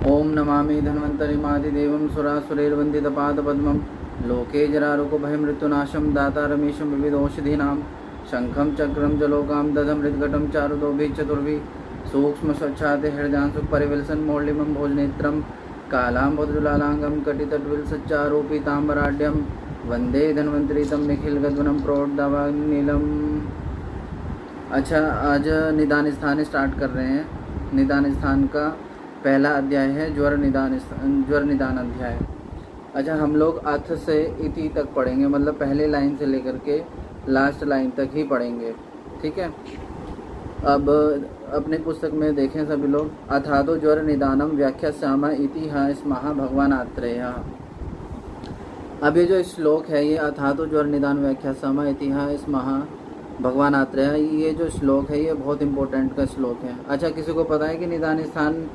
ओम नमामि धन्वन्तरिमादिदेवं सुरासुरैर्वन्दितपादपद्मं लोके जरारोगभयमृत्युनाशं दातारमीशं विविधौषधीनां शङ्खं चक्रं जलोकां दधमृद्घटं चारुदोभिः चतुर्भिः सूक्ष्मस्वच्छाते हृदयांशुपरिविलसन् मौलिमं भोजनेत्रं कालाम्बोदजुलालाङ्गं कटितटविलसच्चारोपिताम्बराढ्यं वन्दे धन्वन्तरितं निखिलगद्वनं प्रौढदावानीलम्। अच्छा, आज निदान स्थान स्टार्ट कर रहे हैं। निदान स्थान का पहला अध्याय है ज्वर निदान अध्याय। अच्छा, हम लोग अथ से इति तक पढ़ेंगे, मतलब पहले लाइन से लेकर के लास्ट लाइन तक ही पढ़ेंगे, ठीक है। अब अपने पुस्तक में देखें सभी लोग, अथातो ज्वर निदानम व्याख्यास्यामः इति स्मः भगवान आत्रेय। अब ये जो श्लोक है, ये अथातो ज्वर निदान व्याख्यास्यामः इति स्मः भगवान आत्रेय, ये जो श्लोक है ये बहुत इंपॉर्टेंट का श्लोक है। अच्छा, किसी को पता है कि निदान स्थान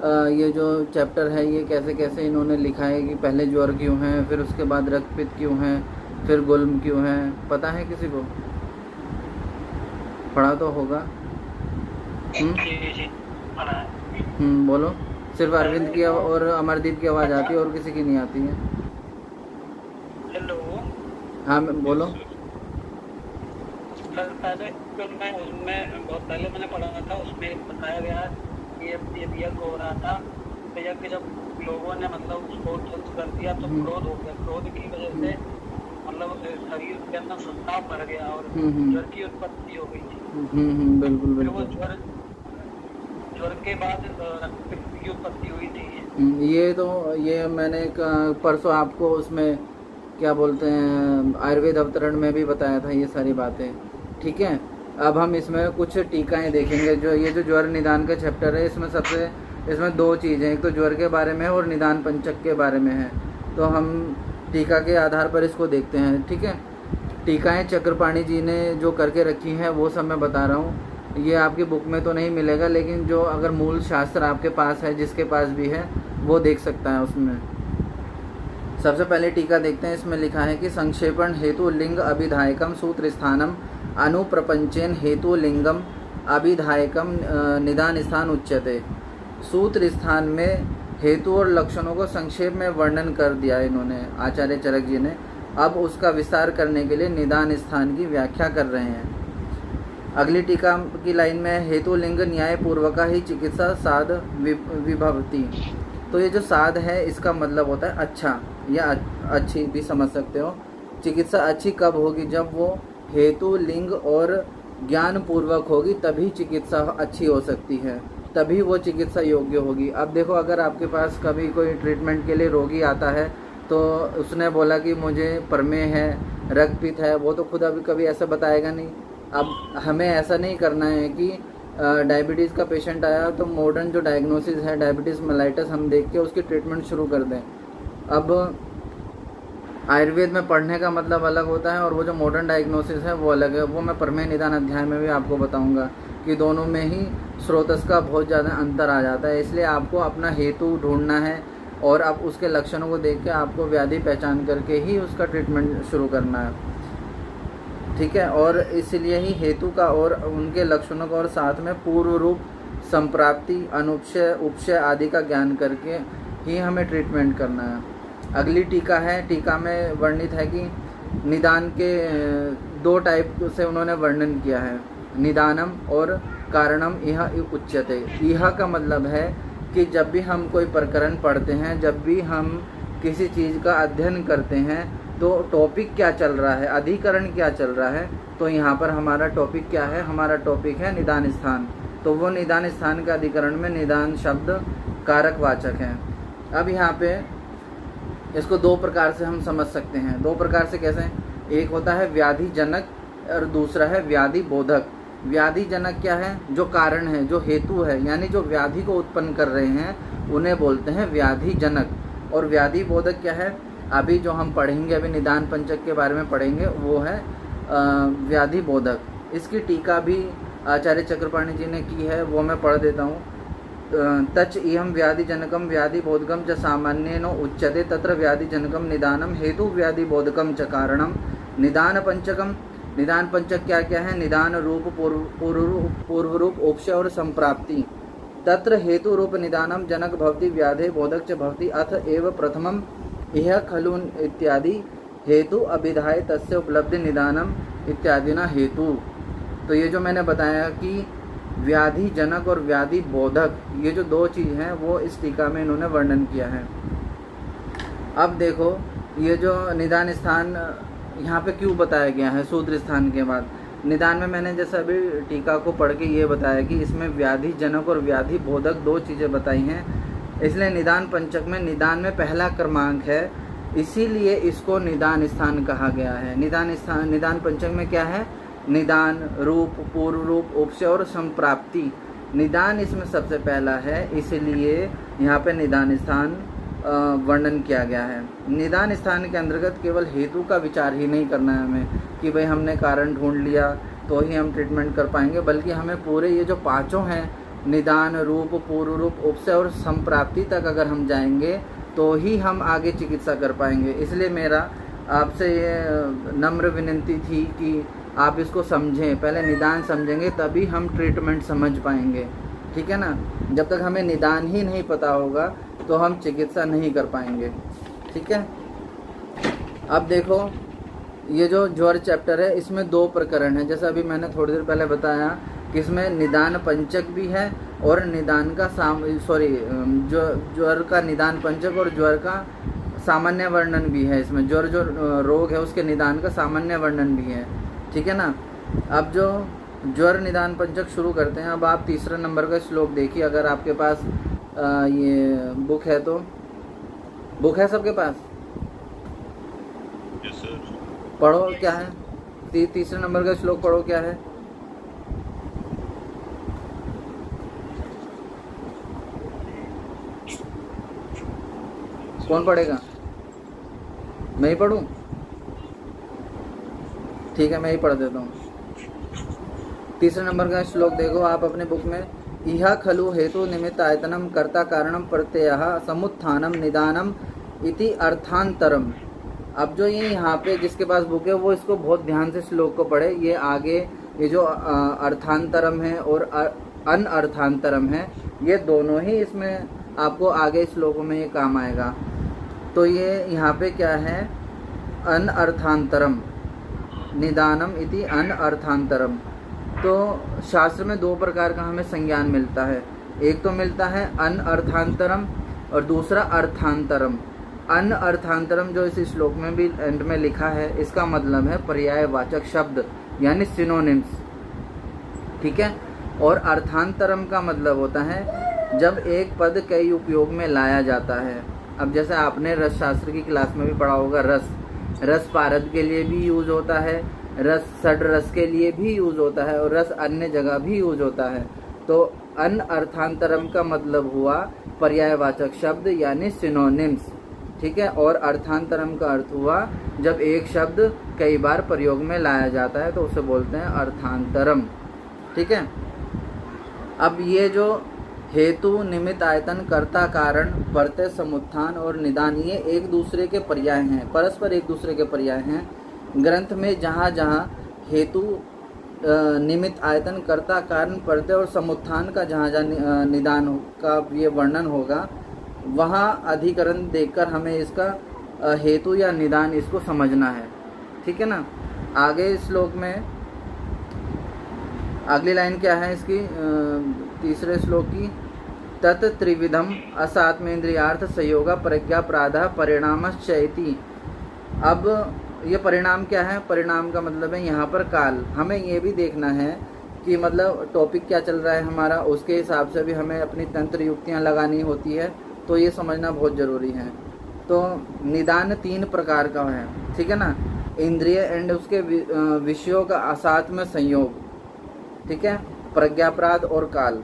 ये जो चैप्टर है ये कैसे कैसे इन्होंने लिखा है कि पहले ज्वर क्यों है, फिर उसके बाद रक्तपित्त क्यों है, फिर गुल्म क्यों है? पता है किसी को? पढ़ा तो होगा। बोलो। सिर्फ अरविंद की और अमरदीप की आवाज़ आती है और किसी की नहीं आती है। हेलो। हाँ बोलो। पहले उसमें बहुत पहले मैंने पढ़ा था, उसमें बताया गया ये यज्ञ हो रहा था, तो यज्ञ जब लोगों ने मतलब उसको ध्वंस कर दिया तो क्रोध हो गया। क्रोध की वजह से मतलब शरीर के अंदर संताप भर गया और ज्वर की उत्पत्ति हो गई थी। बिल्कुल फिर वो बिल्कुल। ज्वर के बाद रक्तपित्त की उत्पत्ति हुई थी। ये मैंने परसों आपको उसमें क्या बोलते हैं आयुर्वेद अवतरण में भी बताया था ये सारी बातें, ठीक है। अब हम इसमें कुछ टीकाएं देखेंगे। जो ये जो ज्वर निदान का चैप्टर है, इसमें दो चीज़ें, एक तो ज्वर के बारे में है और निदान पंचक के बारे में है। तो हम टीका के आधार पर इसको देखते हैं, ठीक है। टीकाएं चक्रपाणी जी ने जो करके रखी हैं वो सब मैं बता रहा हूँ। ये आपकी बुक में तो नहीं मिलेगा, लेकिन जो अगर मूल शास्त्र आपके पास है, जिसके पास भी है, वो देख सकता है उसमें। सबसे पहले टीका देखते हैं। इसमें लिखा है कि संक्षेपण हेतु लिंग अभिधायकम सूत्र स्थानम अनुप्रपंचेन हेतु लिंगम अभिधायकम निदान स्थान उच्यते। सूत्र स्थान में हेतु और लक्षणों को संक्षेप में वर्णन कर दिया इन्होंने, आचार्य चरक जी ने। अब उसका विस्तार करने के लिए निदान स्थान की व्याख्या कर रहे हैं। अगली टीका की लाइन में हेतु लिंग न्याय पूर्वका ही चिकित्सा साध विभवती। तो ये जो साध है इसका मतलब होता है अच्छा या अच्छी भी समझ सकते हो। चिकित्सा अच्छी कब होगी? जब वो हेतु लिंग और ज्ञान पूर्वक होगी, तभी चिकित्सा अच्छी हो सकती है, तभी वो चिकित्सा योग्य होगी। अब देखो, अगर आपके पास कभी कोई ट्रीटमेंट के लिए रोगी आता है तो उसने बोला कि मुझे प्रमेह है, रक्तपित्त है, वो तो खुद अभी कभी ऐसा बताएगा नहीं। अब हमें ऐसा नहीं करना है कि डायबिटीज़ का पेशेंट आया तो मॉडर्न जो डायग्नोसिस है डायबिटीज़ मेलाइटस हम देख के उसकी ट्रीटमेंट शुरू कर दें। अब आयुर्वेद में पढ़ने का मतलब अलग होता है और वो जो मॉडर्न डायग्नोसिस है वो अलग है। वो मैं प्रमेय निदान अध्याय में भी आपको बताऊंगा कि दोनों में ही स्रोतस का बहुत ज़्यादा अंतर आ जाता है। इसलिए आपको अपना हेतु ढूंढना है और अब उसके लक्षणों को देख के आपको व्याधि पहचान करके ही उसका ट्रीटमेंट शुरू करना है, ठीक है। और इसलिए ही हेतु का और उनके लक्षणों का और साथ में पूर्व रूप, संप्राप्ति, अनुपशय, उपशय आदि का ज्ञान करके ही हमें ट्रीटमेंट करना है। अगली टीका है। टीका में वर्णित है कि निदान के दो टाइप से उन्होंने वर्णन किया है, निदानम और कारणम इह उच्यते। इह का मतलब है कि जब भी हम कोई प्रकरण पढ़ते हैं, जब भी हम किसी चीज़ का अध्ययन करते हैं, तो टॉपिक क्या चल रहा है, अधिकरण क्या चल रहा है। तो यहाँ पर हमारा टॉपिक क्या है? हमारा टॉपिक है निदान स्थान। तो वो निदान स्थान का अधिकरण में निदान शब्द कारक वाचक है। अब यहाँ पे इसको दो प्रकार से हम समझ सकते हैं। दो प्रकार से कैसे? एक होता है व्याधि जनक और दूसरा है व्याधि बोधक। व्याधि जनक क्या है? जो कारण है, जो हेतु है, यानी जो व्याधि को उत्पन्न कर रहे हैं, उन्हें बोलते हैं व्याधि जनक। और व्याधि बोधक क्या है? अभी जो हम पढ़ेंगे, अभी निदान पंचक के बारे में पढ़ेंगे, वो है व्याधि बोधक। इसकी टीका भी आचार्य चक्रपाणी जी ने की है, वो मैं पढ़ देता हूँ। तच इहम व्याधि जनकम व्याधि बोधकम च सामान्येन उच्यते तत्र व्याधि जनकम निदानम हेतु व्याधि बोधकम च कारणम निदान पंचकम। निदान पंचक क्या क्या है? निदान रूप, पूर्व रूप, उपशय और संप्राप्ति। तत्र हेतु रूप निदानम जनक भवति व्याधे बोधक च भवति अथ एव प्रथमम इह खलु इत्यादि हेतु अभिधाय तस्य उपलब्धि निदानम इत्यादि ना हेतु। तो ये जो मैंने बताया कि व्याधि जनक और व्याधि बोधक, ये जो दो चीज़ हैं वो इस टीका में इन्होंने वर्णन किया है। अब देखो ये जो निदान स्थान यहाँ पे क्यों बताया गया है सूत्र स्थान के बाद। निदान में मैंने जैसे अभी टीका को पढ़ के ये बताया कि इसमें व्याधि जनक और व्याधि बोधक दो चीज़ें बताई हैं, इसलिए निदान पंचक में निदान में पहला क्रमांक है, इसीलिए इसको निदान स्थान कहा गया है। निदान पंचक में क्या है? निदान, रूप, पूर्व रूप, उपसय और संप्राप्ति। निदान इसमें सबसे पहला है, इसीलिए यहाँ पे निदान स्थान वर्णन किया गया है। निदान स्थान के अंतर्गत केवल हेतु का विचार ही नहीं करना है हमें कि भाई हमने कारण ढूंढ लिया तो ही हम ट्रीटमेंट कर पाएंगे, बल्कि हमें पूरे ये जो पांचों हैं निदान, रूप, पूर्व रूप, उपसय और संप्राप्ति तक अगर हम जाएंगे तो ही हम आगे चिकित्सा कर पाएंगे। इसलिए मेरा आपसे ये नम्र विनती थी कि आप इसको समझें, पहले निदान समझेंगे तभी हम ट्रीटमेंट समझ पाएंगे, ठीक है ना। जब तक हमें निदान ही नहीं पता होगा तो हम चिकित्सा नहीं कर पाएंगे, ठीक है। अब देखो ये जो ज्वर चैप्टर है इसमें दो प्रकरण है, जैसा अभी मैंने थोड़ी देर पहले बताया कि इसमें निदान पंचक भी है और निदान का ज्वर का निदान पंचक और ज्वर का सामान्य वर्णन भी है। इसमें ज्वर जो रोग है उसके निदान का सामान्य वर्णन भी है, ठीक है ना। अब जो ज्वर निदान पंचक शुरू करते हैं। अब आप तीसरा नंबर का श्लोक देखिए, अगर आपके पास ये बुक है तो। बुक है सबके पास? Yes sir. पढ़ो क्या है, तीसरे नंबर का श्लोक पढ़ो क्या है। कौन पढ़ेगा? मैं ही पढ़ूं? ठीक है, मैं ही पढ़ देता हूँ। तीसरे नंबर का श्लोक देखो आप अपने बुक में। इह खलु हेतु निमित्त आयतनम कर्ता कारणम प्रत्ययः समुत्थानम निदानम इति अर्थांतरम। अब जो ये यहाँ पे जिसके पास बुक है वो इसको बहुत ध्यान से श्लोक को पढ़े। ये आगे ये जो अर्थांतरम है और अनअर्थांतरम है, ये दोनों ही इसमें आपको आगे श्लोकों में ये काम आएगा। तो ये यहाँ पे क्या है? अनअर्थांतरम निदानम इति अनअर्थांतरम। तो शास्त्र में दो प्रकार का हमें संज्ञान मिलता है, एक तो मिलता है अनअर्थांतरम और दूसरा अर्थांतरम। अनअर्थांतरम जो इस श्लोक में भी एंड में लिखा है, इसका मतलब है पर्यायवाचक शब्द यानी सिनोनिम्स, ठीक है। और अर्थांतरम का मतलब होता है जब एक पद कई उपयोग में लाया जाता है। अब जैसे आपने रस शास्त्र की क्लास में भी पढ़ा होगा, रस पारद के लिए भी यूज होता है, रस षड रस के लिए भी यूज होता है और रस अन्य जगह भी यूज होता है। तो अनअर्थांतरम का मतलब हुआ पर्यायवाचक शब्द यानी सिनोनिम्स, ठीक है। और अर्थांतरम का अर्थ हुआ जब एक शब्द कई बार प्रयोग में लाया जाता है तो उसे बोलते हैं अर्थांतरम, ठीक है। अब ये जो हेतु निमित्त आयतन कर्ता कारण प्रत्यय समुत्थान और निदान, ये एक दूसरे के पर्याय हैं, परस्पर एक दूसरे के पर्याय हैं। ग्रंथ में जहाँ जहाँ हेतु निमित्त आयतन कर्ता कारण प्रत्यय और समुत्थान का जहाँ जहाँ निदान का ये वर्णन होगा, वहाँ अधिकरण देखकर हमें इसका हेतु या निदान इसको समझना है, ठीक है ना। आगे श्लोक में अगली लाइन क्या है इसकी, तीसरे श्लोक की, तत् त्रिविधम असात्मेन्द्रियार्थ संयोगा प्रज्ञा प्रातः परिणामश्चैति। अब ये परिणाम क्या है? परिणाम का मतलब है यहाँ पर काल। हमें ये भी देखना है कि मतलब टॉपिक क्या चल रहा है हमारा, उसके हिसाब से भी हमें अपनी तंत्र युक्तियाँ लगानी होती है, तो ये समझना बहुत ज़रूरी है। तो निदान तीन प्रकार का है, ठीक है ना। इंद्रिय एंड उसके विषयों का असाथ में संयोग, ठीक है, प्रज्ञापराध और काल।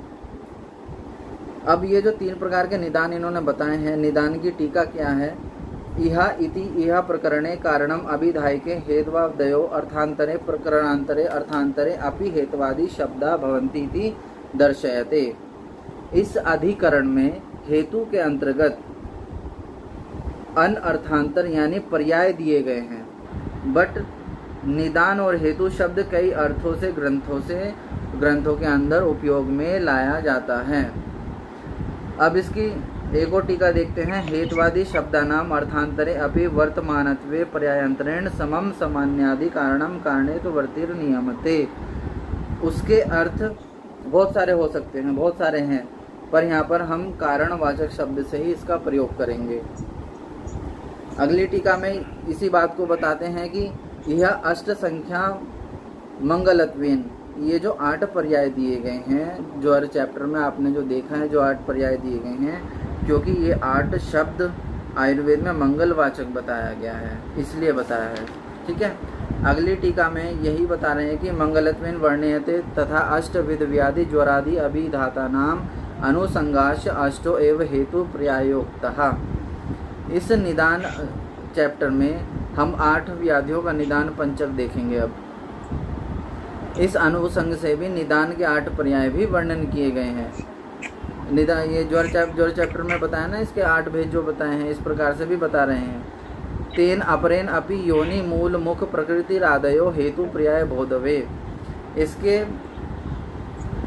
अब ये जो तीन प्रकार के निदान इन्होंने बताए हैं, निदान की टीका क्या है? इहा इति इहा प्रकरणे कारणम अभिधायके हेत्वादयो अर्थांतरे प्रकरणांतरे अर्थांतरे अपि हेत्वादि शब्दा भवन्ति इति दर्शयते। इस अधिकरण में हेतु के अंतर्गत अनअर्थांतर यानी पर्याय दिए गए हैं, बट निदान और हेतु शब्द कई अर्थों से ग्रंथों के अंदर उपयोग में लाया जाता है। अब इसकी एक और टीका देखते हैं। हेतवादी शब्दानाम अर्थांतरे अपि वर्तमानत्वे पर्यायंतरेण समम सामान्यादि कारणम कारणे तो वर्तिर नियमते। उसके अर्थ बहुत सारे हो सकते हैं, बहुत सारे हैं, पर यहाँ पर हम कारणवाचक शब्द से ही इसका प्रयोग करेंगे। अगली टीका में इसी बात को बताते हैं कि यह अष्ट संख्या मंगलत्वेन, ये जो 8 पर्याय दिए गए हैं, जो हर चैप्टर में आपने जो देखा है, जो 8 पर्याय दिए गए हैं, क्योंकि ये 8 शब्द आयुर्वेद में मंगलवाचक बताया गया है, इसलिए बताया है। ठीक है। अगली टीका में यही बता रहे हैं कि मंगलत्वेन वर्ण्यते तथा अष्टविध व्याधि ज्वरादि अभिधाता नाम अनुसंगाश अष्टो एव हेतु पर्यायोक्तः। इस निदान चैप्टर में हम 8 व्याधियों का निदान पंचक देखेंगे। अब इस अनुसंग से भी निदान के 8 पर्याय भी वर्णन किए गए हैं। निदान ये ज्वर चैप्टर में बताया ना, इसके 8 भेद जो बताए हैं, इस प्रकार से भी बता रहे हैं। तेन अपरेन अपि योनि मूल मुख प्रकृति रादयो हेतु पर्याय बोधवे। इसके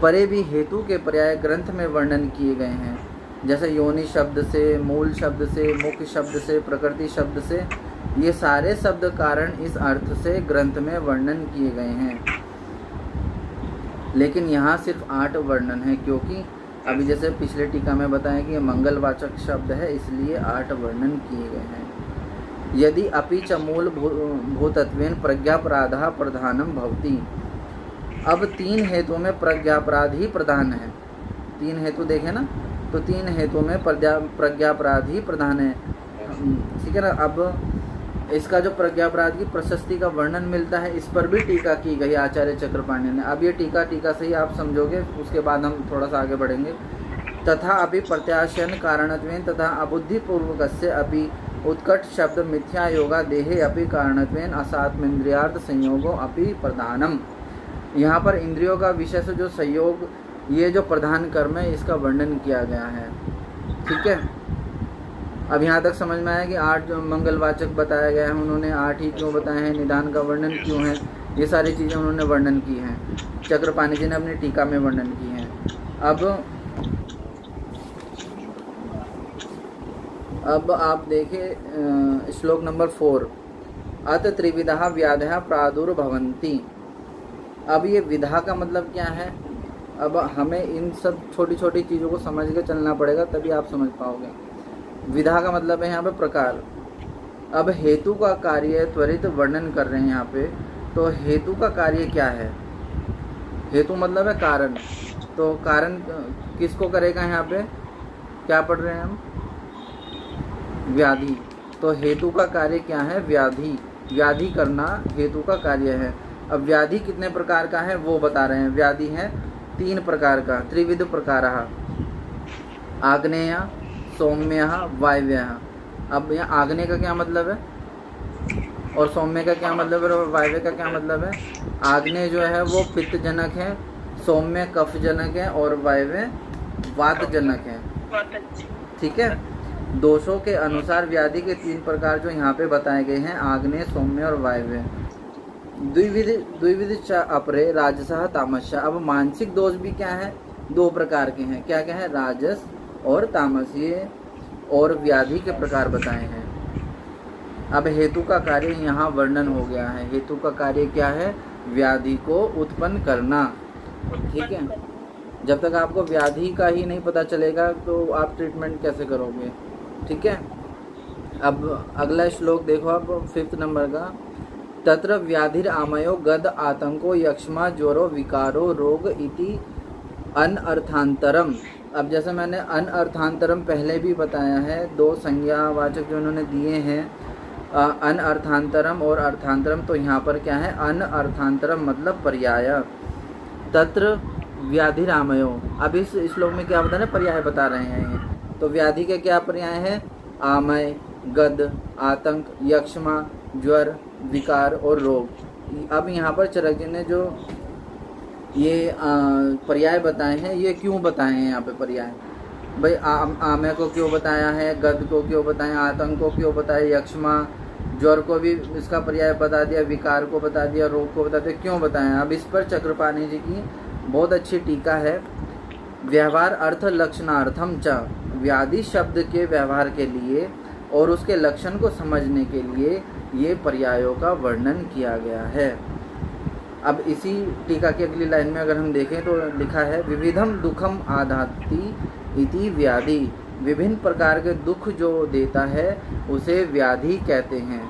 परे भी हेतु के पर्याय ग्रंथ में वर्णन किए गए हैं, जैसे योनि शब्द से, मूल शब्द से, मुख शब्द से, प्रकृति शब्द से, ये सारे शब्द कारण इस अर्थ से ग्रंथ में वर्णन किए गए हैं। लेकिन यहाँ सिर्फ 8 वर्णन है, क्योंकि अभी जैसे पिछले टीका में बताया कि ये मंगलवाचक शब्द है, इसलिए 8 वर्णन किए गए हैं। यदि अपि च मूल भूतत्वेन प्रज्ञापराधः प्रधानम भवति। अब 3 हेतु में प्रज्ञापराध ही प्रधान है। 3 हेतु देखें ना, तो 3 हेतु में प्रज्ञापराध ही प्रधान है। ठीक है ना। अब इसका जो प्रज्ञापराध की प्रशस्ति का वर्णन मिलता है, इस पर भी टीका की गई आचार्य चक्रपाणि ने। अब ये टीका से ही आप समझोगे, उसके बाद हम थोड़ा सा आगे बढ़ेंगे। तथा अपि प्रत्याशयन कारणत्वेन तथा अबुद्धिपूर्वकस्य अपि उत्कट शब्द मिथ्या योगा देहे अपि कारणत्वेन असात्मेन्द्रियार्थ संयोगो अपि प्रधानम। यहाँ पर इंद्रियों का विषय से जो संयोग, ये जो प्रधान कर्म है, इसका वर्णन किया गया है। ठीक है। अब यहाँ तक समझ में आया कि 8 जो मंगलवाचक बताया गया है, उन्होंने 8 ही क्यों बताए हैं, निदान का वर्णन क्यों है, ये सारी चीज़ें उन्होंने वर्णन की हैं, चक्रपाणि जी ने अपनी टीका में वर्णन की हैं। अब आप देखिए श्लोक नंबर 4, अत त्रिविधा व्याधः प्रादुर्भवन्ति। अब ये विधा का मतलब क्या है? अब हमें इन सब छोटी छोटी चीज़ों को समझ के चलना पड़ेगा, तभी आप समझ पाओगे। विधा का मतलब है यहाँ पे प्रकार। अब हेतु का कार्य त्वरित वर्णन कर रहे हैं यहाँ पे, तो हेतु का कार्य क्या है? हेतु मतलब है कारण, तो कारण किसको करेगा? यहाँ पे क्या पढ़ रहे हैं हम? व्याधि। तो हेतु का कार्य क्या है? व्याधि। व्याधि करना हेतु का कार्य है। अब व्याधि कितने प्रकार का है वो बता रहे हैं। व्याधि है 3 प्रकार का, त्रिविध प्रकारः, आग्नेय, सौम्य, वायव्य। अब यहाँ आग्नेय का क्या मतलब है और सौम्य का क्या मतलब है और वायव्य का क्या मतलब है? आग्नेय जो है वो पित्तजनक है, सौम्य कफजनक है और वायव्य वातजनक है। ठीक है। दोषों के अनुसार व्याधि के 3 प्रकार जो यहाँ पे बताए गए हैं, आग्नेय, सौम्य और वायव्य। द्विविध च अपरे राजसः तामसः। अब मानसिक दोष भी क्या है? 2 प्रकार के हैं। क्या क्या है? राजस और तामस, ये और व्याधि के प्रकार बताए हैं। अब हेतु का कार्य यहाँ वर्णन हो गया है। हेतु का कार्य क्या है? व्याधि को उत्पन्न करना। ठीक है। जब तक आपको व्याधि का ही नहीं पता चलेगा तो आप ट्रीटमेंट कैसे करोगे? ठीक है। अब अगला श्लोक देखो, अब 5th नंबर का, तत्र व्याधिर आमयो गद आतंको यक्ष्मा ज्वरो विकारो रोग इति अनर्थांतरम। अब जैसे मैंने अनर्थांतरम पहले भी बताया है, 2 संज्ञावाचक जो उन्होंने दिए हैं, अनर्थांतरम और अर्थांतरम। तो यहाँ पर क्या है? अनर्थांतरम मतलब पर्याय। तत्र व्याधिरामयो। अब इस श्लोक में क्या बता रहे हैं? पर्याय बता रहे हैं ये। तो व्याधि के क्या पर्याय है? आमय, गद, आतंक, यक्ष्मा, ज्वर, विकार और रोग। अब यहाँ पर चरक जी ने जो ये पर्याय बताए हैं, ये क्यों बताए हैं यहाँ पे पर्याय? भाई आमय को क्यों बताया है, गद को क्यों बताया, आतंक को क्यों बताया, यक्ष्मा, ज्वर को भी इसका पर्याय बता दिया, विकार को बता दिया, रोग को बता दिया, क्यों बताया? अब इस पर चक्रपाणि जी की बहुत अच्छी टीका है। व्यवहार अर्थ लक्षणार्थम च। व्याधि शब्द के व्यवहार के लिए और उसके लक्षण को समझने के लिए ये पर्यायों का वर्णन किया गया है। अब इसी टीका की अगली लाइन में अगर हम देखें तो लिखा है विविधम दुखम आधाति इति व्याधि, विभिन्न प्रकार के दुख जो देता है उसे व्याधि कहते हैं।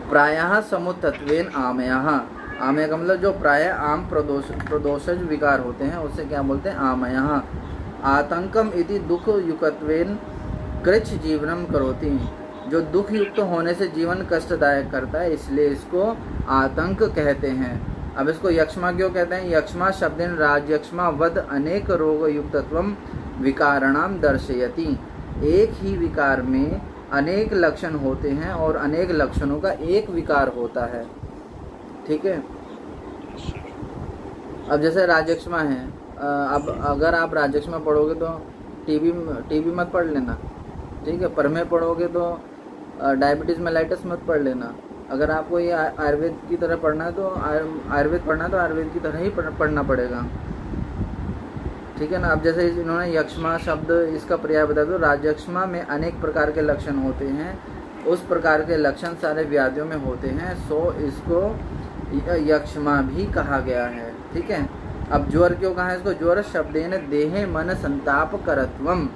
प्रायः समुत्तत्वेन आमयः, आमय का मतलब जो प्राय आम प्रदोषज विकार होते हैं उसे क्या बोलते हैं, आमयः। आतंकम इति दुख युक्तत्वेन कृच्छ जीवनम करोति, जो दुख युक्त होने से जीवन कष्टदायक करता है इसलिए इसको आतंक कहते हैं। अब इसको यक्ष्मा क्यों कहते हैं, यक्ष्मा शब्देन राजयक्ष्मा वद अनेक रोग युक्तत्वम विकारणाम दर्शयति, एक ही विकार में अनेक लक्षण होते हैं और अनेक लक्षणों का एक विकार होता है। ठीक है, अब जैसे राजयक्ष्मा है, अब अगर आप राजयक्ष्मा पढ़ोगे तो टीबी मत पढ़ लेना, ठीक है। प्रमेय पढ़ोगे तो डायबिटीज मेलाइटिस मत पढ़ लेना। अगर आपको ये आयुर्वेद की तरह पढ़ना है तो आयुर्वेद पढ़ना है तो आयुर्वेद की तरह ही पढ़ना पड़ेगा, ठीक है ना। अब जैसे इन्होंने यक्ष्मा शब्द इसका पर्याय बताया तो राजयक्ष्मा में अनेक प्रकार के लक्षण होते हैं, उस प्रकार के लक्षण सारे व्याधियों में होते हैं, सो इसको यक्ष्मा भी कहा गया है। ठीक है, अब ज्वर क्यों कहा है इसको, ज्वर शब्देन देहे मन संताप करत्वम,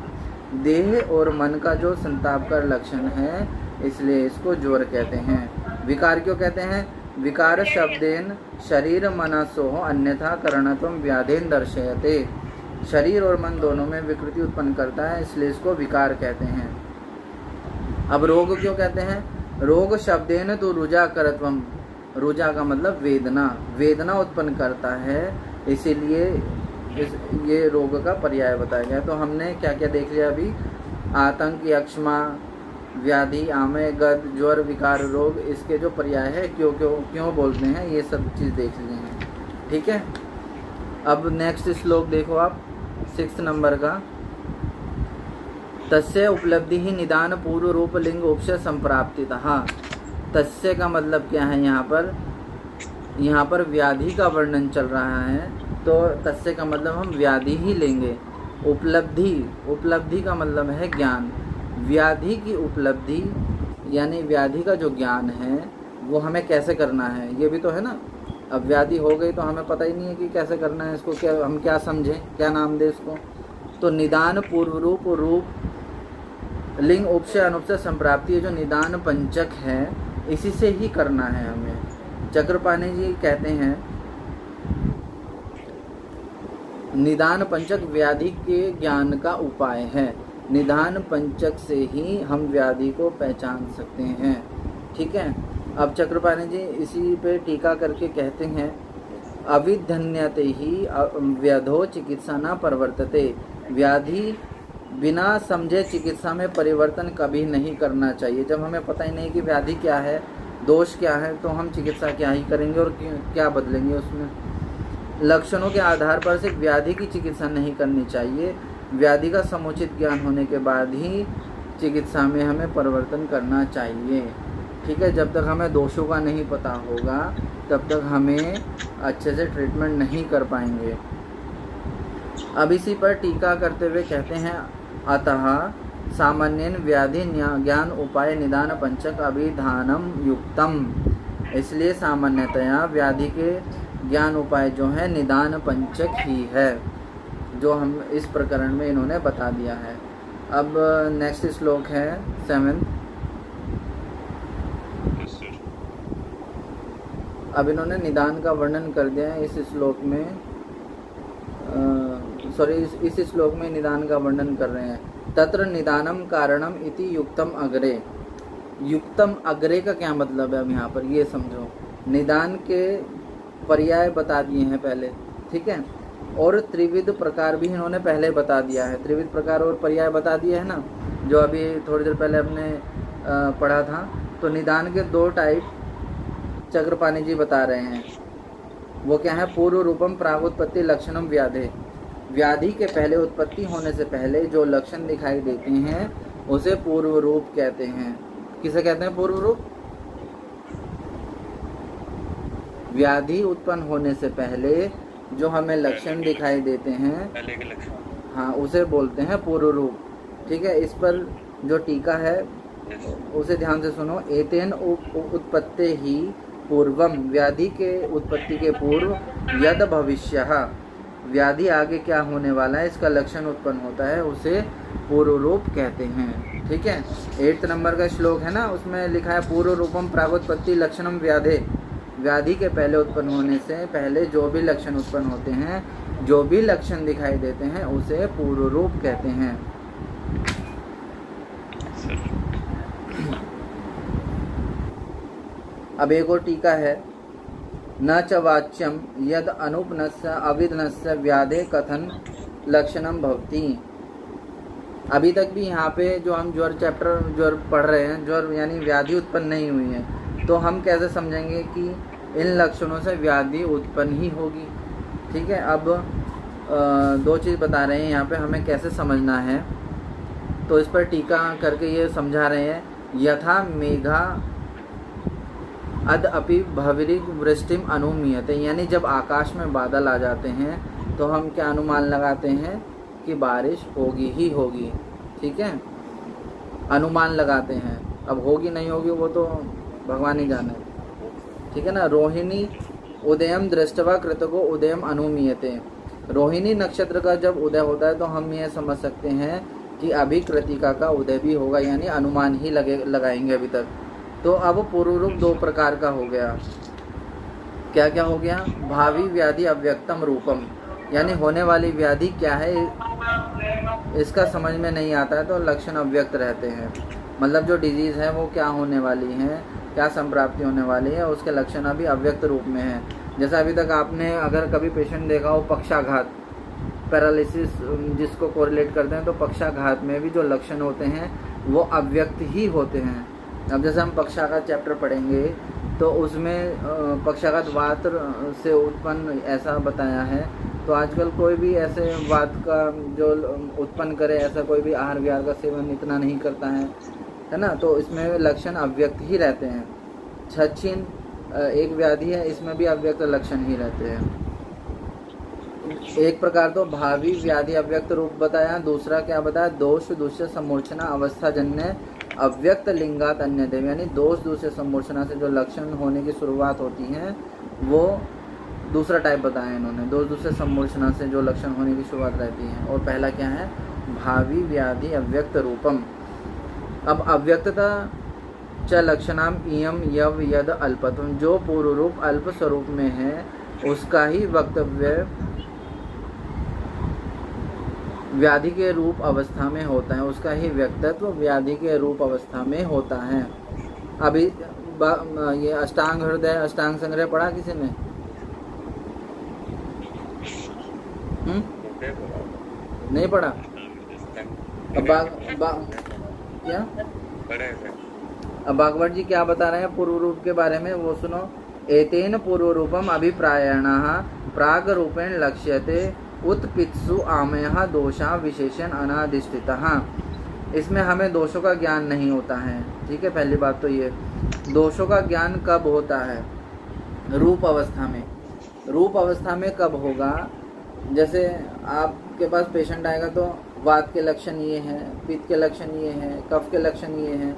देह और मन का जो संताप कर लक्षण है इसलिए इसको ज्वर कहते हैं। विकार क्यों कहते हैं, विकार शब्देन शरीर मनसो अन्यथा करणत्वम व्याधेन दर्शयते, शरीर और मन दोनों में विकृति उत्पन्न करता है इसलिए इसको विकार कहते हैं। अब रोग क्यों कहते हैं, रोग शब्देन तो रुजा करत्वम, रुजा का मतलब वेदना, वेदना उत्पन्न करता है इसीलिए ये रोग का पर्याय बताया गया। तो हमने क्या क्या देख लिया अभी, आतंक, यक्ष्मा, व्याधि, आमय, गद, ज्वर, विकार, रोग, इसके जो पर्याय है क्यों क्यों क्यों बोलते हैं ये सब चीज़ देख लिए हैं। ठीक है, अब नेक्स्ट श्लोक देखो आप 6 नंबर का, तस्य उपलब्धि ही निदान पूर्व रूप लिंग उपश संप्राप्तितः। तस्य का मतलब क्या है, यहाँ पर व्याधि का वर्णन चल रहा है तो तस्य का मतलब हम व्याधि ही लेंगे। उपलब्धि का मतलब है ज्ञान, व्याधि की उपलब्धि यानी व्याधि का जो ज्ञान है वो हमें कैसे करना है ये भी तो है ना। अब व्याधि हो गई तो हमें पता ही नहीं है कि कैसे करना है इसको, क्या हम क्या समझें, क्या नाम दें इसको। तो निदान पूर्व रूप लिंग उपशय अनुपशय संप्राप्ति, जो निदान पंचक है इसी से ही करना है हमें। चक्रपाणी जी कहते हैं निदान पंचक व्याधि के ज्ञान का उपाय है, निदान पंचक से ही हम व्याधि को पहचान सकते हैं। ठीक है, अब चक्रपाणी जी इसी पे टीका करके कहते हैं अविधन्यते ही व्याधो चिकित्सा न परिवर्तते, व्याधि बिना समझे चिकित्सा में परिवर्तन कभी नहीं करना चाहिए। जब हमें पता ही नहीं कि व्याधि क्या है, दोष क्या है, तो हम चिकित्सा क्या ही करेंगे और क्या बदलेंगे उसमें। लक्षणों के आधार पर सिर्फ व्याधि की चिकित्सा नहीं करनी चाहिए, व्याधि का समुचित ज्ञान होने के बाद ही चिकित्सा में हमें परिवर्तन करना चाहिए। ठीक है, जब तक हमें दोषों का नहीं पता होगा तब तक हमें अच्छे से ट्रीटमेंट नहीं कर पाएंगे। अब इसी पर टीका करते हुए कहते हैं अतः सामान्यन व्याधि ज्ञान उपाय निदान पंचक अभिधानम युक्तम, इसलिए सामान्यतया व्याधि के ज्ञान उपाय जो है निदान पंचक ही है, जो हम इस प्रकरण में इन्होंने बता दिया है। अब नेक्स्ट श्लोक है 7। अब इन्होंने निदान का वर्णन कर दिया है इस श्लोक में, इस श्लोक में निदान का वर्णन कर रहे हैं। तत्र निदानम कारणम इति युक्तम अग्रे। युक्तम अग्रे का क्या मतलब है, अब यहाँ पर ये समझो। निदान के पर्याय बता दिए हैं पहले, ठीक है, और त्रिविध प्रकार भी इन्होंने पहले बता दिया है। त्रिविध प्रकार और पर्याय बता दिए है ना, जो अभी थोड़ी देर पहले हमने पढ़ा था। तो निदान के 2 टाइप चक्रपाणी जी बता रहे हैं, वो क्या है, पूर्व रूपम प्रागुत्पत्ति लक्षणम व्याधि, व्याधि के पहले उत्पत्ति होने से पहले जो लक्षण दिखाई देते हैं उसे पूर्व रूप कहते हैं। किसे कहते हैं पूर्व रूप? व्याधि उत्पन्न होने से पहले जो हमें लक्षण दिखाई देते हैं, हाँ उसे बोलते हैं पूर्व रूप। ठीक है, इस पर जो टीका है उसे ध्यान से सुनो। एतेन उत्पत्ति ही पूर्वम, व्याधि के उत्पत्ति के पूर्व, यद भविष्यः, व्याधि आगे क्या होने वाला है इसका लक्षण उत्पन्न होता है, उसे पूर्व रूप कहते हैं। ठीक है, 8 नंबर का श्लोक है ना, उसमें लिखा है पूर्व रूपम प्रागोत्पत्ति लक्षणम व्याधे, व्याधि के पहले उत्पन्न होने से पहले जो भी लक्षण उत्पन्न होते हैं, जो भी लक्षण दिखाई देते हैं उसे पूर्व रूप कहते हैं। अब एक और टीका है, न च वाच्यम यद अनुपनस्य अविधनस्य व्याधे कथन लक्षणम भवति। अभी तक भी यहाँ पे जो हम ज्वर चैप्टर ज्वर पढ़ रहे हैं, ज्वर यानी व्याधि उत्पन्न नहीं हुई है, तो हम कैसे समझेंगे कि इन लक्षणों से व्याधि उत्पन्न ही होगी। ठीक है, अब 2 चीज़ बता रहे हैं यहाँ पे हमें कैसे समझना है, तो इस पर टीका करके ये समझा रहे हैं। यथा मेघा अद अपि भवरिक वृष्टिम अनुमीयते, यानी जब आकाश में बादल आ जाते हैं तो हम क्या अनुमान लगाते हैं कि बारिश होगी ही होगी। ठीक है, अनुमान लगाते हैं, अब होगी नहीं होगी वो तो भगवान ही जाने। ठीक है ना, रोहिणी उदयम दृष्टवा कृतको उदयम अनुमीयते, रोहिणी नक्षत्र का जब उदय होता है तो हम ये समझ सकते हैं कि अभी कृतिका का उदय भी होगा, यानी अनुमान ही लगाएंगे अभी तक। तो अब पूर्व रूप 2 प्रकार का हो गया। क्या क्या हो गया? भावी व्याधि अव्यक्तम रूपम, यानी होने वाली व्याधि क्या है इसका समझ में नहीं आता है तो लक्षण अव्यक्त रहते हैं। मतलब जो डिजीज़ है वो क्या होने वाली है, क्या संप्राप्ति होने वाली है, उसके लक्षण अभी अव्यक्त रूप में है। जैसा अभी तक आपने अगर कभी पेशेंट देखा हो पक्षाघात, पैरालिसिस जिसको कोरिलेट करते हैं, तो पक्षाघात में भी जो लक्षण होते हैं वो अव्यक्त ही होते हैं। अब जैसे हम पक्षाघात चैप्टर पढ़ेंगे तो उसमें पक्षाघात वात से उत्पन्न ऐसा बताया है। तो आजकल कोई भी ऐसे वात का जो उत्पन्न करे ऐसा कोई भी आहार विहार का सेवन इतना नहीं करता है ना, तो इसमें लक्षण अव्यक्त ही रहते हैं। छछिन एक व्याधि है, इसमें भी अव्यक्त लक्षण ही रहते हैं। एक प्रकार तो भावी व्याधि अव्यक्त रूप बताया, दूसरा क्या बताया, दोष दूसरे समूर्छना अवस्था जन्य अव्यक्त लिंगात अन्य देव, यानी दोष दूसरे समूर्छना से जो लक्षण होने की शुरुआत होती है वो दूसरा टाइप बताया इन्होंने। दोष दूसरे समूर्छना से जो लक्षण होने की शुरुआत रहती है, और पहला क्या है, भावी व्याधि अव्यक्त रूपम। अब अव्यक्तता च लक्षणाम इयम यव यद अल्पत्वम, जो पूर्व रूप अल्प स्वरूप में है उसका ही वक्तव्य व्याधि के रूप अवस्था में होता है, उसका ही व्यक्तित्व व्याधि के रूप अवस्था में होता है। अभी ये अष्टांग हृदय अष्टांग संग्रह पढ़ा किसी ने? नहीं पढ़ा? क्या अब भागवत जी क्या बता रहे हैं पूर्व रूप के बारे में, वो सुनो। एतेन पूर्व रूपम अभिप्रायणः प्राग रूपेण लक्ष्यते उत्पित्सु आमयः दोषा विशेषण अनाधिष्ठितः। इसमें हमें दोषों का ज्ञान नहीं होता है। ठीक है, पहली बात तो ये, दोषों का ज्ञान कब होता है? रूप अवस्था में। रूप अवस्था में कब होगा? जैसे आपके पास पेशेंट आएगा तो वात के लक्षण ये हैं, पित्त के लक्षण ये हैं, कफ के लक्षण ये हैं,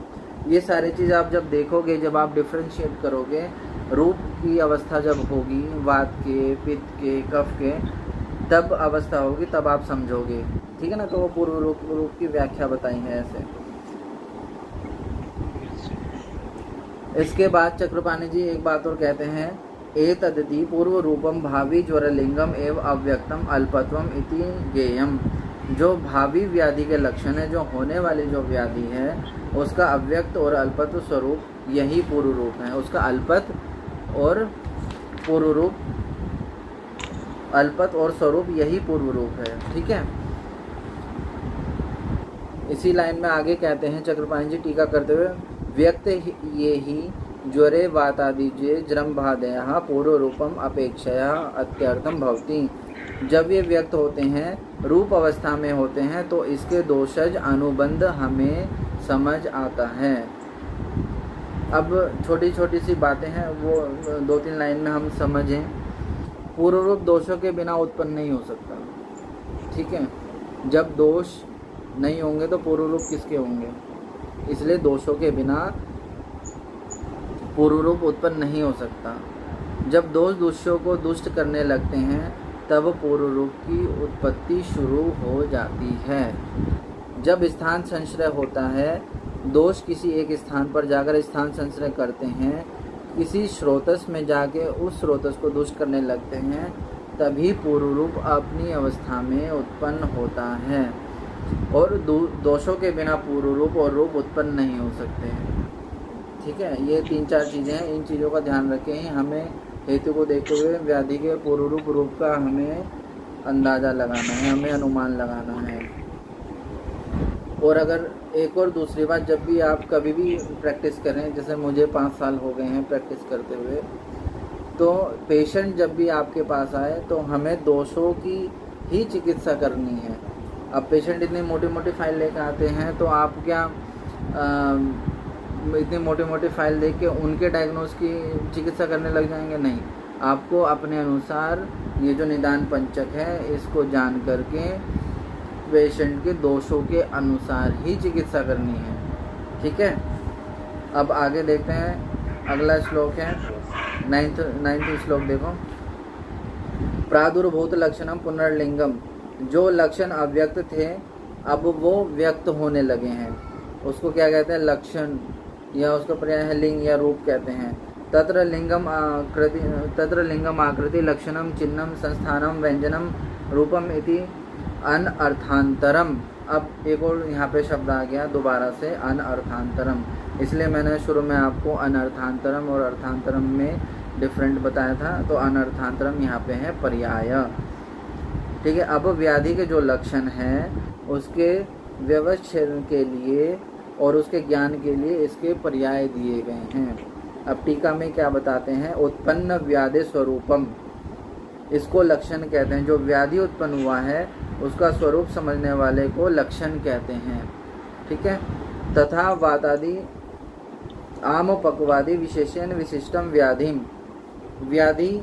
ये सारी चीज़ आप जब देखोगे, जब आप डिफ्रेंशिएट करोगे, रूप की अवस्था जब होगी वात के, पित्त के, कफ के, तब अवस्था होगी, तब आप समझोगे। ठीक है ना, तो वो पूर्व रूप की व्याख्या बताई है ऐसे। इसके बाद चक्रपाणी जी एक बात और कहते हैं, एतदति पूर्व रूपम भावी ज्वरलिंगम एवं अव्यक्तम अल्पत्वम इति ज्ञेयम। जो भावी व्याधि के लक्षण है, जो होने वाली जो व्याधि है, उसका अव्यक्त और अल्पत्व स्वरूप यही पूर्व रूप है। उसका अल्पत और पूर्व रूप, अल्पत और स्वरूप यही पूर्व रूप है। ठीक है, इसी लाइन में आगे कहते हैं चक्रपाणी जी टीका करते हुए, व्यक्त ये ही ज्वरे वातादिजे जृंभादयः पूर्व रूपम अपेक्षया अत्यर्थम भवति। जब ये व्यक्त होते हैं, रूप अवस्था में होते हैं, तो इसके दोषज अनुबंध हमें समझ आता है। अब छोटी छोटी सी बातें हैं, वो 2-3 लाइन में हम समझें। पूर्व रूप दोषों के बिना उत्पन्न नहीं हो सकता। ठीक है, जब दोष नहीं होंगे तो पूर्व रूप किसके होंगे? इसलिए दोषों के बिना पूर्व रूप उत्पन्न नहीं हो सकता। जब दोष दूषियों को दुष्ट करने लगते हैं तब पूर्व रूप की उत्पत्ति शुरू हो जाती है। जब स्थान संश्रय होता है, दोष किसी एक स्थान पर जाकर स्थान संश्रय करते हैं, किसी स्रोतस में जाके उस स्रोतस को दुष्ट करने लगते हैं, तभी पूर्व रूप अपनी अवस्था में उत्पन्न होता है। और दोषों के बिना पूर्व रूप और रूप उत्पन्न नहीं हो सकते हैं। ठीक है, ये 3-4 चीज़ें हैं, इन चीज़ों का ध्यान रखें। हमें हेतु को देखते हुए व्याधि के पूर्व रूप का हमें अंदाज़ा लगाना है, हमें अनुमान लगाना है। और अगर एक और दूसरी बात, जब भी आप कभी भी प्रैक्टिस करें, जैसे मुझे 5 साल हो गए हैं प्रैक्टिस करते हुए, तो पेशेंट जब भी आपके पास आए तो हमें दोषों की ही चिकित्सा करनी है। अब पेशेंट इतनी मोटी मोटी फाइल लेकर आते हैं तो आप क्या इतनी मोटी मोटी फाइल देख के उनके डायग्नोस की चिकित्सा करने लग जाएंगे? नहीं, आपको अपने अनुसार ये जो निदान पंचक है इसको जान करके पेशेंट के दोषों के अनुसार ही चिकित्सा करनी है। ठीक है, अब आगे देखते हैं। अगला श्लोक है 9th श्लोक देखो। प्रादुर्भूत लक्षणम पुनर्लिंगम। जो लक्षण अव्यक्त थे अब वो व्यक्त होने लगे हैं, उसको क्या कहते हैं? लक्षण, या उसका पर्याय है लिंग या रूप कहते हैं। तत्र लिंगम आकृति लक्षणम चिन्हम संस्थानम व्यंजनम रूपम इति अनअर्थांतरम। अब एक और यहाँ पे शब्द आ गया दोबारा से, अनअर्थांतरम। इसलिए मैंने शुरू में आपको अनअर्थांतरम और अर्थांतरम में डिफरेंट बताया था। तो अनअर्थांतरम यहाँ पे है पर्याय। ठीक है, अब व्याधि के जो लक्षण हैं उसके व्यवच्छेदन के लिए और उसके ज्ञान के लिए इसके पर्याय दिए गए हैं। अब टीका में क्या बताते हैं? उत्पन्न व्याधि स्वरूपम, इसको लक्षण कहते हैं। जो व्याधि उत्पन्न हुआ है उसका स्वरूप समझने वाले को लक्षण कहते हैं। ठीक है, तथा वातादि आम पक्वादि विशेषण विशिष्टम व्याधिम। व्याधि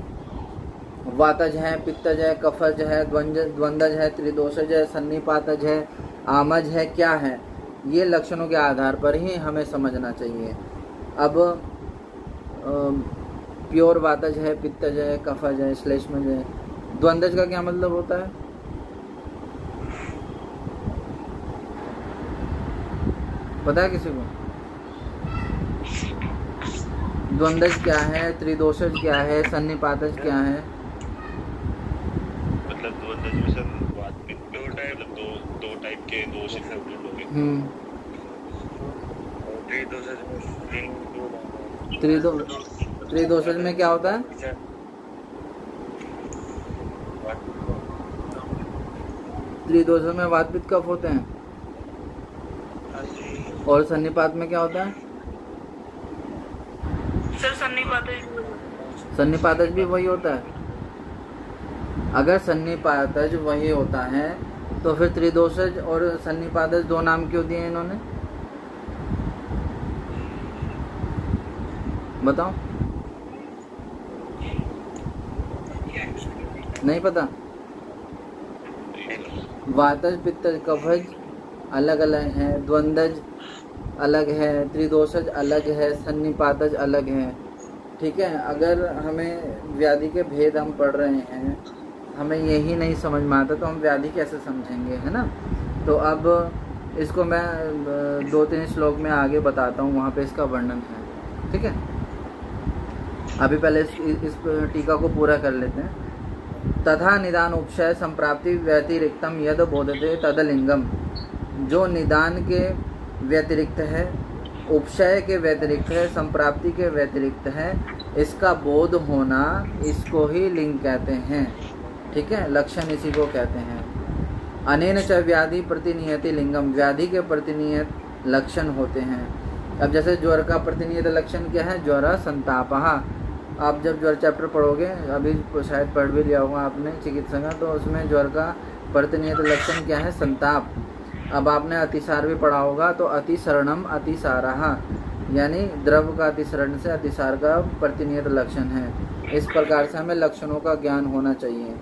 वातज है, पित्तज है, कफज है, द्वंद्वज है, त्रिदोषज है, सन्निपातज है, आमज है, क्या है? ये लक्षणों के आधार पर ही हमें समझना चाहिए। अब प्योर वातज है, पित्तज है, कफज है, श्लेष्मज है। द्वंद्वज का क्या मतलब होता है? पता है किसी को? द्वंद्वज क्या है, त्रिदोषज क्या है, सन्निपातज क्या है? मतलब द्वंद्वज में सर दो टाइप के दोष इंक्लूडेड होंगे। त्रिदोषज में क्या होता है? त्रिदोषज में वात पित्त कफ होते हैं। और सन्निपात में क्या होता है? सर सन्निपातज भी वही होता है। अगर सन्निपातज वही होता है तो फिर त्रिदोषज और सन्निपातज दो नाम क्यों दिए इन्होंने? बताओ, नहीं पता? वातज पित्तज कफज अलग अलग है, द्वंद्वज अलग है, त्रिदोषज अलग है, सन्निपातज अलग है। ठीक है, अगर हमें व्याधि के भेद हम पढ़ रहे हैं, हमें यही नहीं समझ में आता तो हम व्याधि कैसे समझेंगे, है ना? तो अब इसको मैं 2-3 श्लोक में आगे बताता हूँ, वहाँ पे इसका वर्णन है। ठीक है, अभी पहले इस टीका को पूरा कर लेते हैं। तथा निदान उपशय संप्राप्ति व्यतिरिक्तम यद बोधते तदलिंगम। जो निदान के व्यतिरिक्त है, उपशय के व्यतिरिक्त है, संप्राप्ति के व्यतिरिक्त है, इसका बोध होना, इसको ही लिंग कहते हैं। ठीक है, लक्षण इसी को कहते हैं। अनेन च व्याधि प्रतिनियति लिंगम। व्याधि के प्रतिनियत लक्षण होते हैं। अब जैसे ज्वर का प्रतिनियत लक्षण क्या है? ज्वर संतापः। आप जब ज्वर चैप्टर पढ़ोगे, अभी शायद पढ़ भी लिया होगा आपने चिकित्सा का, तो उसमें ज्वर का प्रतिनियत लक्षण क्या है? संताप। अब आपने अतिसार भी पढ़ा होगा, तो अतिसरणम अतिसारः, यानी द्रव का अतिसरण से अतिसार का प्रतिनियत लक्षण है। इस प्रकार से हमें लक्षणों का ज्ञान होना चाहिए।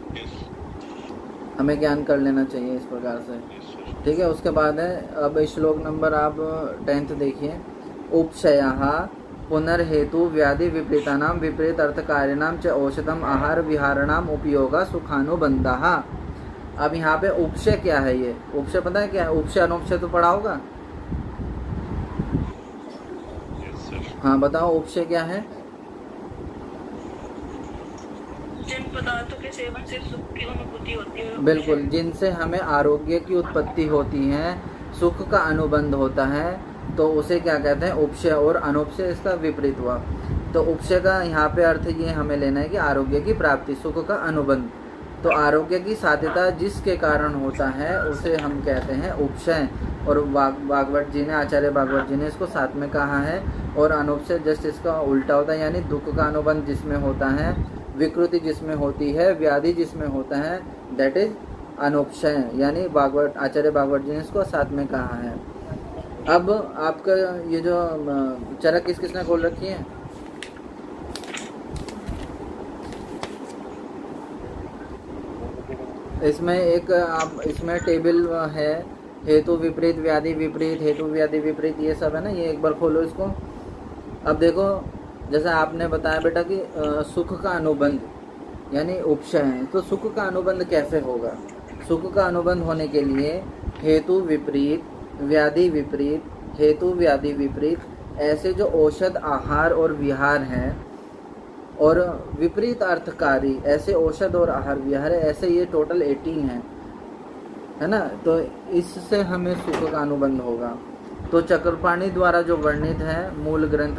हमें ज्ञान कर लेना चाहिए इस प्रकार से। ठीक है, उसके बाद है अब श्लोक नंबर आप 10th देखिए। उपशयः पुनर्हेतु व्याधि विपरीतानाम विपरीत अर्थकारिणाम च औषधम आहार विहारणाम उपयोगा सुखानुबंधः। अब यहाँ पे उपशय क्या है? ये उपशय पता है क्या है? उपशय अनुपशय तो पढ़ा होगा। हाँ बताओ, उपशय क्या है? जिन पदार्थों के सेवन से सुख की अनुभूति होती है। बिल्कुल, जिनसे हमें आरोग्य की उत्पत्ति होती है, सुख का अनुबंध होता है, तो उसे क्या कहते हैं? उपशय। और अनुपशय इसका विपरीत हुआ। तो उपशय का यहाँ पे अर्थ ये हमें लेना है कि आरोग्य की प्राप्ति, सुख का अनुबंध। तो आरोग्य की साध्यता जिसके कारण होता है उसे हम कहते हैं उपशय। और भागवत जी ने, आचार्य भागवत जी ने इसको साथ में कहा है। और अनुपशय जस्ट इसका उल्टा होता है, यानी दुख का अनुबंध जिसमें होता है, विकृति जिसमें होती है, व्याधि जिसमें होता है, दैट इज अनुपशय। यानी भागवत, आचार्य भागवत जी ने इसको साथ में कहा है। अब आपका ये जो चरक किस किसने खोल रखी है? इसमें एक आप इसमें टेबल है, हेतु विपरीत, व्याधि विपरीत, हेतु व्याधि विपरीत, ये सब है ना। ये एक बार खोलो इसको। अब देखो, जैसा आपने बताया बेटा कि सुख का अनुबंध यानी उपशय है, तो सुख का अनुबंध कैसे होगा? सुख का अनुबंध होने के लिए हेतु विपरीत, व्याधि विपरीत, हेतु व्याधि विपरीत, ऐसे जो औषध, आहार और विहार हैं, और विपरीत अर्थकारी ऐसे औषध और आहार विहार है, ऐसे ये टोटल 18 है ना। तो इससे हमें सुख का अनुबंध होगा। तो चक्रपाणी द्वारा जो वर्णित है मूल ग्रंथ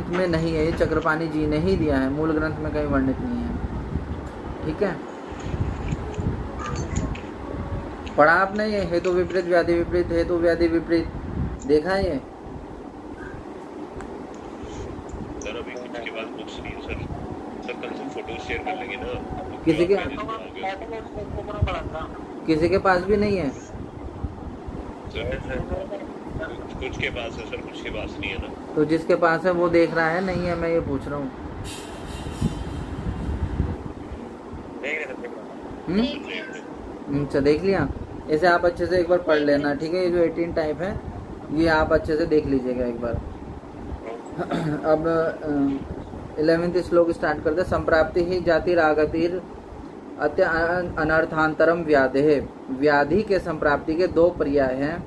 में नहीं है, ये चक्रपाणी जी ने ही दिया है, मूल ग्रंथ में कहीं वर्णित नहीं है। ठीक है, पढ़ा आपने ये हेतु विपरीत, व्याधि विपरीत, हेतु व्याधि विपरीत देखा है ये? सर अभी कुछ के बाद बुक्स नहीं है सर। सर कल से फोटो शेयर कर लेंगे ना। किसी के पास भी नहीं है सर? कुछ के पास है सर, कुछ के पास नहीं है ना। तो जिसके पास है वो देख रहा है, नहीं है, मैं ये पूछ रहा हूँ। अच्छा, देख लिया। इसे आप अच्छे से एक बार पढ़ लेना। ठीक है, ये जो 18 टाइप है ये आप अच्छे से देख लीजिएगा एक बार। अब 11th श्लोक स्टार्ट करते। संप्राप्ति ही जातिर आगतिर अत्य अनर्थांतरम व्याधि। व्याधि के संप्राप्ति के 2 पर्याय हैं।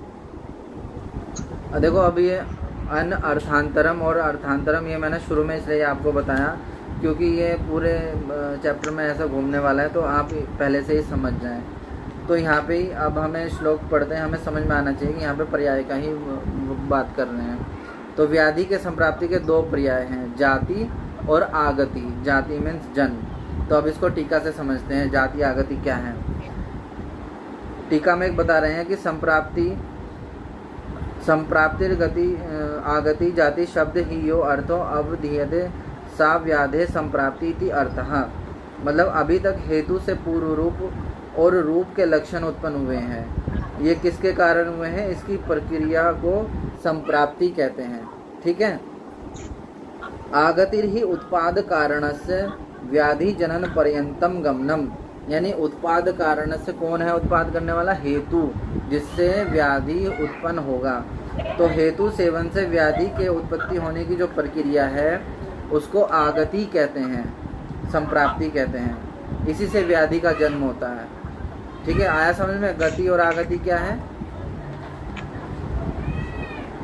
देखो, अब ये अनर्थांतरम और अर्थांतरम, ये मैंने शुरू में इसलिए आपको बताया क्योंकि ये पूरे चैप्टर में ऐसा घूमने वाला है, तो आप पहले से ही समझ जाएं। तो यहाँ पे ही अब हमें श्लोक पढ़ते हैं, हमें समझ में आना चाहिए कि यहाँ पे पर्याय का ही बात कर रहे हैं। तो व्याधि के संप्राप्ति के 2 पर्याय हैं, जाति और आगति। जाति मीन्स जन्म। तो अब इसको टीका से समझते हैं, जाति आगति क्या है। टीका में एक बता रहे हैं कि संप्राप्तिर गति आगति जाति शब्द ही यो अर्थो अवधीयते सा व्याधे संप्राप्ति इति अर्थः। मतलब अभी तक हेतु से पूर्व रूप और रूप के लक्षण उत्पन्न हुए हैं। ये किसके कारण हुए हैं? इसकी प्रक्रिया को संप्राप्ति कहते हैं। ठीक है, आगतिर ही उत्पाद कारणस्य व्याधि जनन पर्यंतम गमनम। यानी उत्पाद कारण से कौन है उत्पाद करने वाला? हेतु, जिससे व्याधि उत्पन्न होगा। तो हेतु सेवन से व्याधि के उत्पत्ति होने की जो प्रक्रिया है उसको आगति कहते हैं, संप्राप्ति कहते हैं। इसी से व्याधि का जन्म होता है। ठीक है, आया समझ में? गति और आगति क्या है?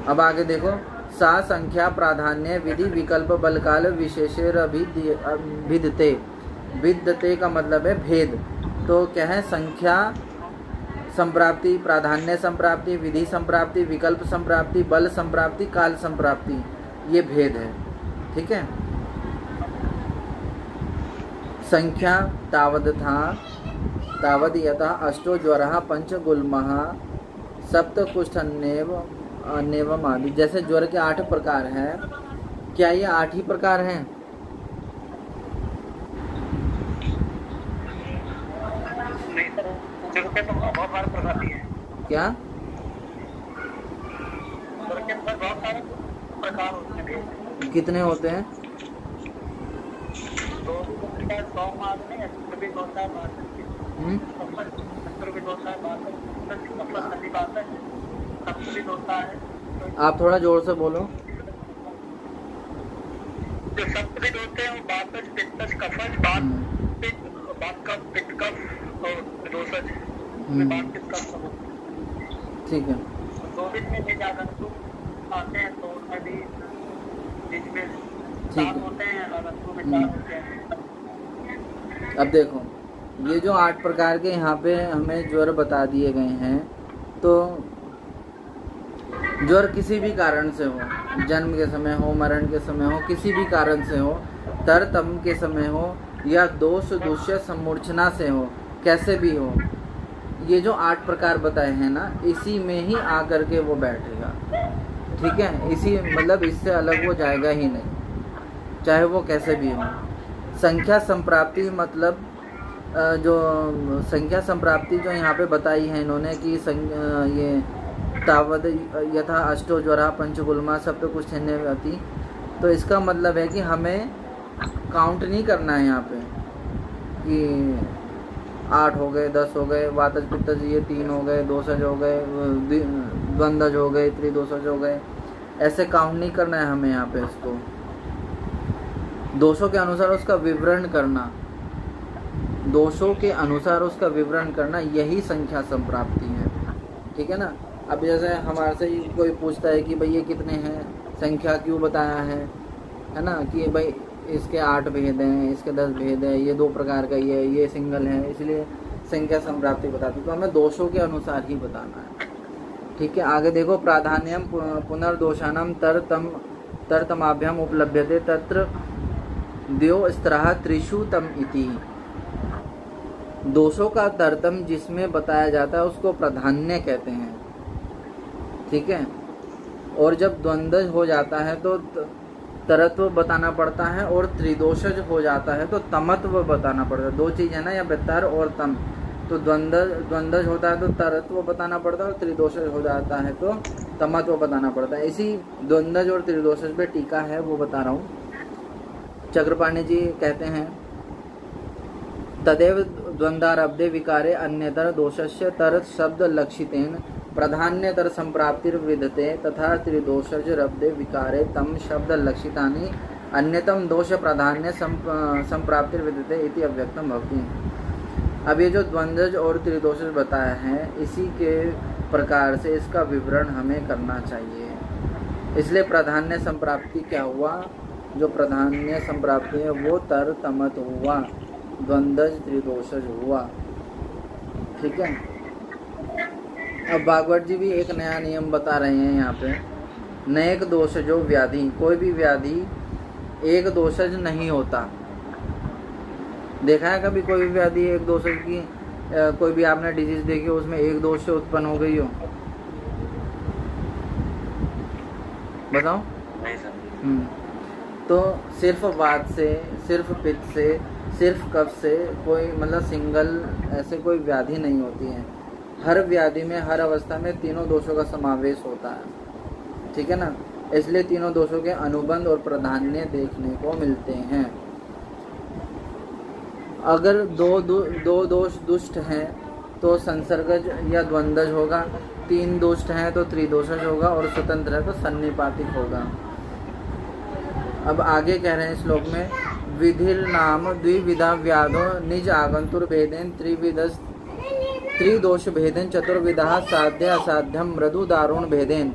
अब आगे देखो। सा संख्या प्राधान्य विधि विकल्प बलकाल विशेषेर विधते। विधते का मतलब है भेद। तो क्या है? संख्या संप्राप्ति, प्राधान्य संप्राप्ति, विधि संप्राप्ति, विकल्प संप्राप्ति, बल संप्राप्ति, काल संप्राप्ति, ये भेद है। ठीक है, संख्या तावद था तावद यथा अष्टो ज्वरः पंच गुल्मः सप्त कुष्ठन्येवम आदि। जैसे ज्वर के 8 प्रकार हैं, क्या ये 8 ही प्रकार हैं? बहुत सारे प्रकार हैं। क्या बहुत सारे प्रकार होते हैं। कितने होते हैं? 100 मार्क नहीं है, फिर भी 2 साल मार्क है। आप थोड़ा जोर से बोलो। जो सप्तविद होते हैं वो बातज, पित्तज, कफज, बात कफ, पित्त कफ और दोषज। बात पित्त कफ सब होते हैं। ठीक है। दोविद में भी जागंतु आते हैं तो उनमें भी बीच में ठीक है। होते हैं, आगंतु में 4 होते हैं। अब देखो ये जो 8 प्रकार के यहाँ पे हमें ज्वर बता दिए गए हैं, तो ज्वर किसी भी कारण से हो, जन्म के समय हो, मरण के समय हो, किसी भी कारण से हो, तरतम के समय हो या दोष दूष्य सम्मूर्छना से हो, कैसे भी हो, ये जो 8 प्रकार बताए हैं ना, इसी में ही आकर के वो बैठेगा। ठीक है, इसी मतलब इससे अलग वो जाएगा ही नहीं, चाहे वो कैसे भी हो। संख्या संप्राप्ति मतलब जो संख्या संप्राप्ति जो यहाँ पे बताई है इन्होंने कि ये तावद यथा अष्टो ज्वरा पंचगुल्मा सब तो कुछ छन्नेवती, तो इसका मतलब है कि हमें काउंट नहीं करना है यहाँ पे कि 8 हो गए, 10 हो गए, वातज पित्तज ये 3 हो गए, दोषज हो गए, द्वंद्वज हो गए, त्रिदोषज हो गए, ऐसे काउंट नहीं करना है हमें यहाँ पे। इसको दोषों के अनुसार उसका विवरण करना, दोषों के अनुसार उसका विवरण करना, यही संख्या संप्राप्ति है। ठीक है ना। अब जैसे हमारे से कोई पूछता है कि भाई ये कितने हैं, संख्या क्यों बताया है ना, कि भाई इसके 8 भेद हैं, इसके 10 भेद हैं, ये 2 प्रकार का ये सिंगल है, इसलिए संख्या संप्राप्ति बताती, तो हमें दोषों के अनुसार ही बताना है। ठीक है। आगे देखो, प्राधान्यम पुनर्दोषानाम तरतमाभ्याम उपलभ्यते तत्र द्यो स्तरः त्रिषु तम इति। दोषों का तरतम जिसमें बताया जाता है उसको प्राधान्य कहते हैं। ठीक है। और जब द्वंद्वज हो जाता है तो तरत्व बताना पड़ता है, और त्रिदोषज हो जाता है तो तमत्व बताना पड़ता है। 2 चीज है ना, या वृत्तार और तम। तो द्वंद्वज होता है तो तरत्व बताना पड़ता है, और त्रिदोषज हो जाता है तो तमत्व बताना पड़ता है। इसी द्वंद्वज और त्रिदोषज पे टीका है, वो बता रहा हूँ। चक्रपाणी जी कहते हैं, तदेव द्वंद्वारब्धे विकारे अन्यतर दोषस्य तरत शब्द लक्षितेन प्राधान्यतर संप्राप्तिर विदते तथा त्रिदोषज रब्धे विकारे तम शब्द लक्षितानि अन्यतम दोष प्राधान्य संप्राप्तिर विदते इति अव्यक्तम भवति। अब ये जो द्वंद्वज और त्रिदोषज बताया है, इसी के प्रकार से इसका विवरण हमें करना चाहिए। इसलिए प्राधान्य संप्राप्ति क्या हुआ, जो प्राधान्य संप्राप्ति है वो तर तमत हुआ, द्वंद्वज त्रिदोषज हुआ। ठीक है। अब भागवत जी भी एक नया नियम बता रहे हैं यहाँ पे, नेक दोषजो व्याधि, कोई भी व्याधि एक दोषज नहीं होता। देखा है कभी कोई भी व्याधि एक दोषज की, कोई भी आपने डिजीज देखी हो उसमें एक दोष से उत्पन्न हो गई हो, बताओ? नहीं सर। तो सिर्फ वात से, सिर्फ पित्त से, सिर्फ कफ से कोई मतलब सिंगल ऐसे कोई व्याधि नहीं होती है। हर व्याधि में, हर अवस्था में तीनों दोषों का समावेश होता है। ठीक है ना। इसलिए तीनों दोषों के अनुबंध और प्राधान्य देखने को मिलते हैं। अगर दो दोष दुष्ट हैं तो संसर्गज या द्वंद्वज होगा, 3 दुष्ट हैं तो त्रिदोषज होगा, और स्वतंत्र है तो सन्निपातिक होगा। अब आगे कह रहे हैं श्लोक में, विधिर नाम द्विविधा व्याधो निज आगंतुर भेदेन त्रिदोष भेदेन चतुर्विधा साध्य असाध्यम मृदु दारुण भेदेन।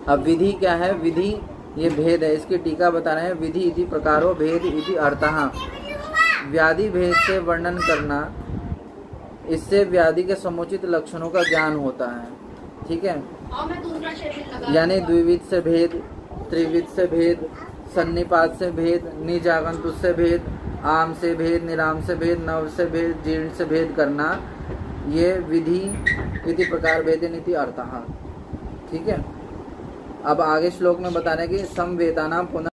अब विधि क्या है? विधि ये भेद है, इसकी टीका बता रहे हैं। विधि इति प्रकारो भेद इति अर्थः। व्याधि भेद से वर्णन करना, इससे व्याधि के समुचित लक्षणों का ज्ञान होता है। ठीक है। यानी द्विविध से भेद, त्रिविध से भेद, सन्निपात से भेद, निज आगंतुक से भेद, आम से भेद, निराम से भेद, नव से भेद, जीर्ण से भेद करना, ये विधि इति प्रकार भेदेन इति अर्थः। ठीक है। अब आगे श्लोक में बता रहे हैं कि समवेतानां पुनः